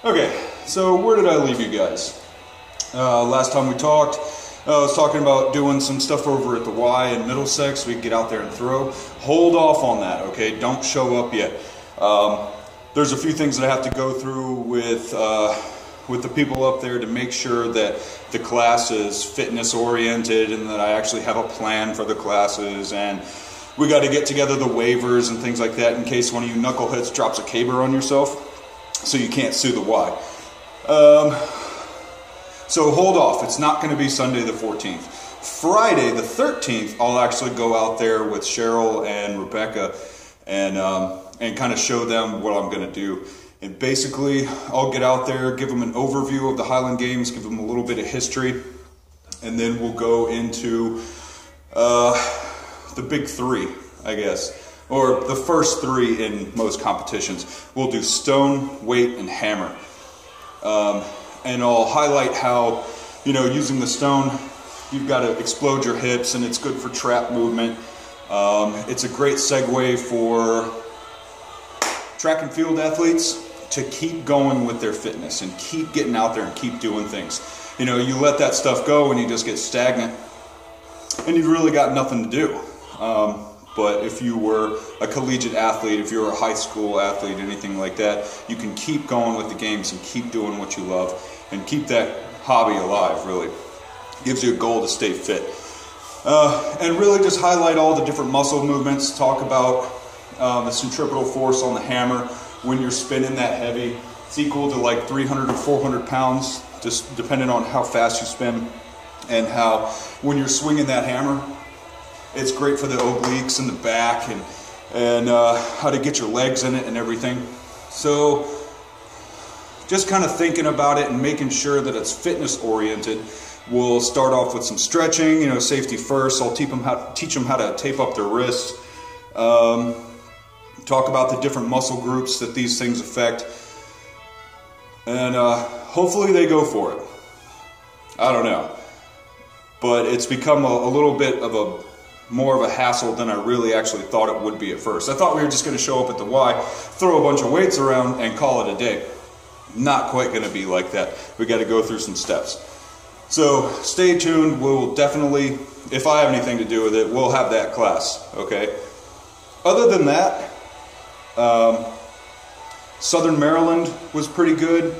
Okay, so where did I leave you guys? Last time we talked, I was talking about doing some stuff over at the Y in Middlesex so we can get out there and throw. Hold off on that, okay? Don't show up yet. There's a few things that I have to go through with the people up there to make sure that the class is fitness oriented and that I actually have a plan for the classes, and we got to get together the waivers and things like that in case one of you knuckleheads drops a caber on yourself so you can't sue the Y. So hold off. It's not going to be Sunday the 14th. Friday the 13th, I'll actually go out there with Cheryl and Rebecca and kind of show them what I'm going to do. And basically, I'll get out there, give them an overview of the Highland Games, give them a little bit of history, and then we'll go into the big three, I guess, or the first three in most competitions. We'll do stone, weight, and hammer. And I'll highlight how, using the stone, you've got to explode your hips, and it's good for trap movement. It's a great segue for track and field athletes to keep going with their fitness and keep getting out there and keep doing things. You let that stuff go and you just get stagnant and you've really got nothing to do. But if you were a collegiate athlete, if you were a high school athlete, anything like that, you can keep going with the games and keep doing what you love and keep that hobby alive, really. Gives you a goal to stay fit. And really just highlight all the different muscle movements, talk about the centripetal force on the hammer when you're spinning that heavy. It's equal to like 300 or 400 pounds, just depending on how fast you spin, and how when you're swinging that hammer, it's great for the obliques and the back and how to get your legs in it and everything. So just kind of thinking about it and making sure that it's fitness oriented. We'll start off with some stretching, safety first. I'll teach them how to tape up their wrists. Talk about the different muscle groups that these things affect. And hopefully they go for it. I don't know. But it's become a little bit of more of a hassle than I really actually thought it would be at first. I thought we were just going to show up at the Y, throw a bunch of weights around, and call it a day. Not quite going to be like that. We got to go through some steps. So stay tuned. We'll definitely, if I have anything to do with it, we'll have that class, okay? Other than that, Southern Maryland was pretty good.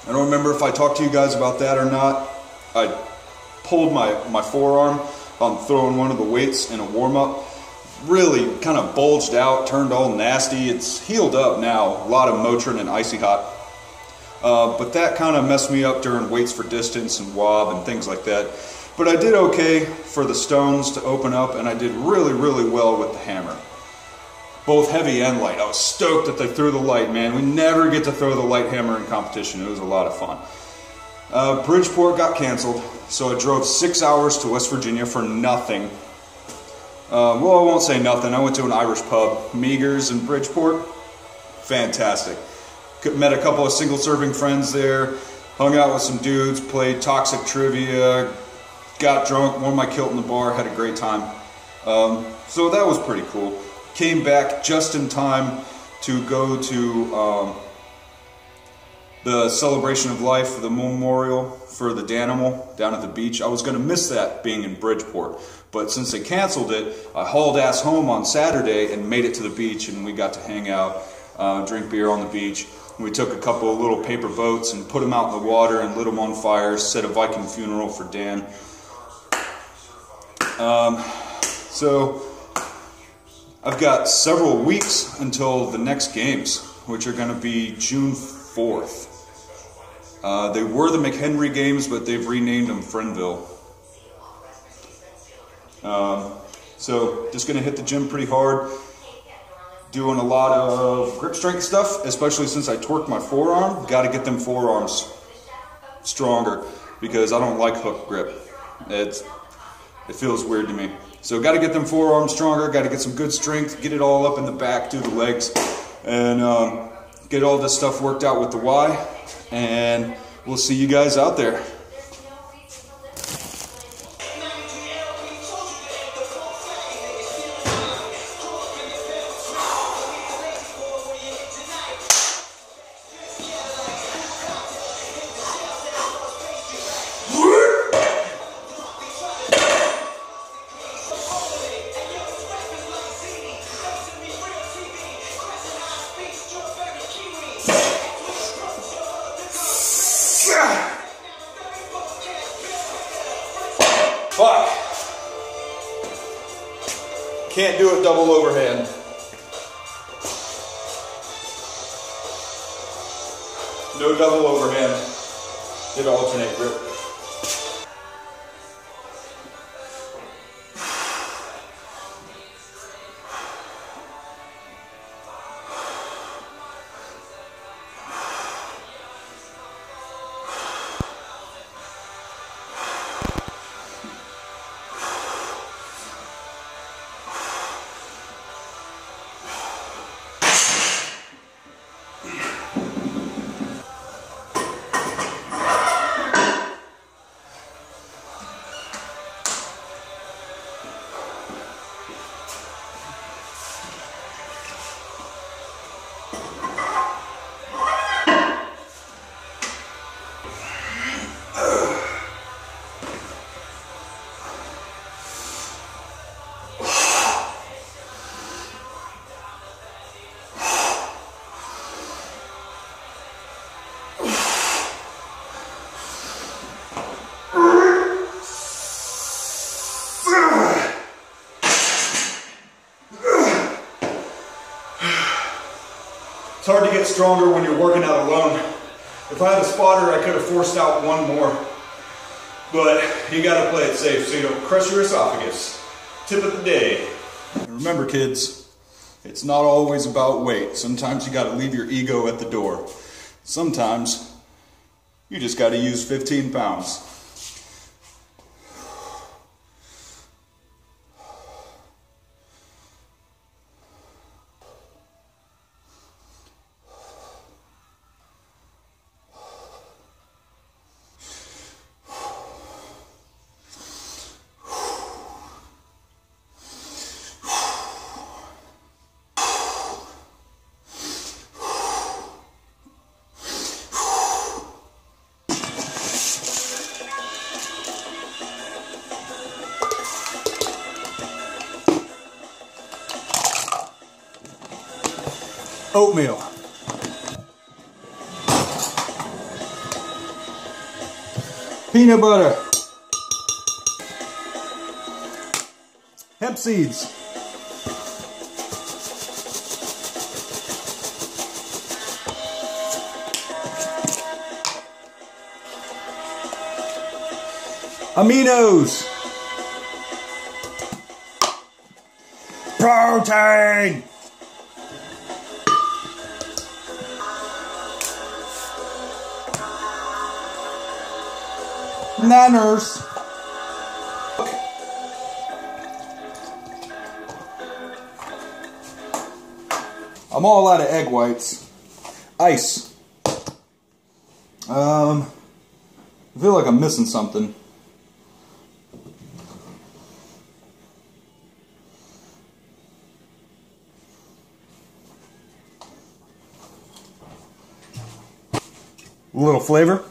I don't remember if I talked to you guys about that or not. I pulled my forearm on throwing one of the weights in a warm-up. Really kind of bulged out, turned all nasty. It's healed up now. A lot of Motrin and Icy Hot. But that kind of messed me up during weights for distance and wob and things like that. But I did okay for the stones to open up, and I did really, really well with the hammer. Both heavy and light. I was stoked that they threw the light, man. We never get to throw the light hammer in competition. It was a lot of fun. Bridgeport got canceled, so I drove 6 hours to West Virginia for nothing. Well, I won't say nothing. I went to an Irish pub, Meagher's in Bridgeport. Fantastic. Met a couple of single-serving friends there, hung out with some dudes, played toxic trivia, got drunk, wore my kilt in the bar, had a great time. So that was pretty cool. Came back just in time to go to the Celebration of Life, the memorial for the Danimal down at the beach. I was going to miss that being in Bridgeport, but since they canceled it, I hauled ass home on Saturday and made it to the beach, and we got to hang out, drink beer on the beach. We took a couple of little paper boats and put them out in the water and lit them on fire, set a Viking funeral for Dan. So I've got several weeks until the next games, which are going to be June 4th. They were the McHenry Games, but they've renamed them Friendville. So just going to hit the gym pretty hard. Doing a lot of grip strength stuff, especially since I torqued my forearm. Got to get them forearms stronger because I don't like hook grip. It feels weird to me. So got to get them forearms stronger, got to get some good strength, get it all up in the back, do the legs, and get all this stuff worked out with the Y, and we'll see you guys out there. Can't do it double overhand. No double overhand. Did alternate grip. It's hard to get stronger when you're working out alone. If I had a spotter, I could have forced out one more. But you gotta play it safe so you don't crush your esophagus. Tip of the day. And remember kids, it's not always about weight. Sometimes you gotta leave your ego at the door. Sometimes you just gotta use 15 pounds. Oatmeal. Peanut butter. Hemp seeds. Aminos. Protein. Nanners. I'm all out of egg whites. Ice. I feel like I'm missing something. A little flavor.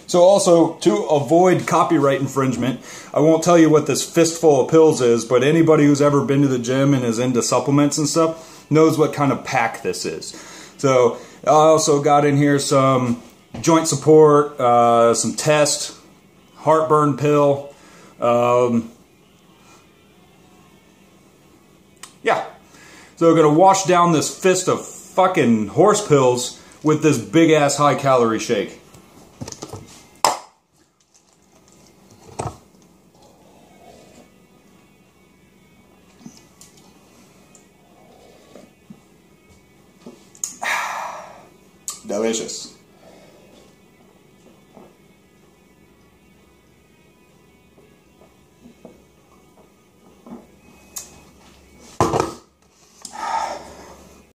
So also, to avoid copyright infringement, I won't tell you what this fistful of pills is, but anybody who's ever been to the gym and is into supplements and stuff knows what kind of pack this is. So I also got in here some joint support, some test, heartburn pill, yeah. So we're gonna wash down this fist of fucking horse pills with this big ass high calorie shake. Delicious.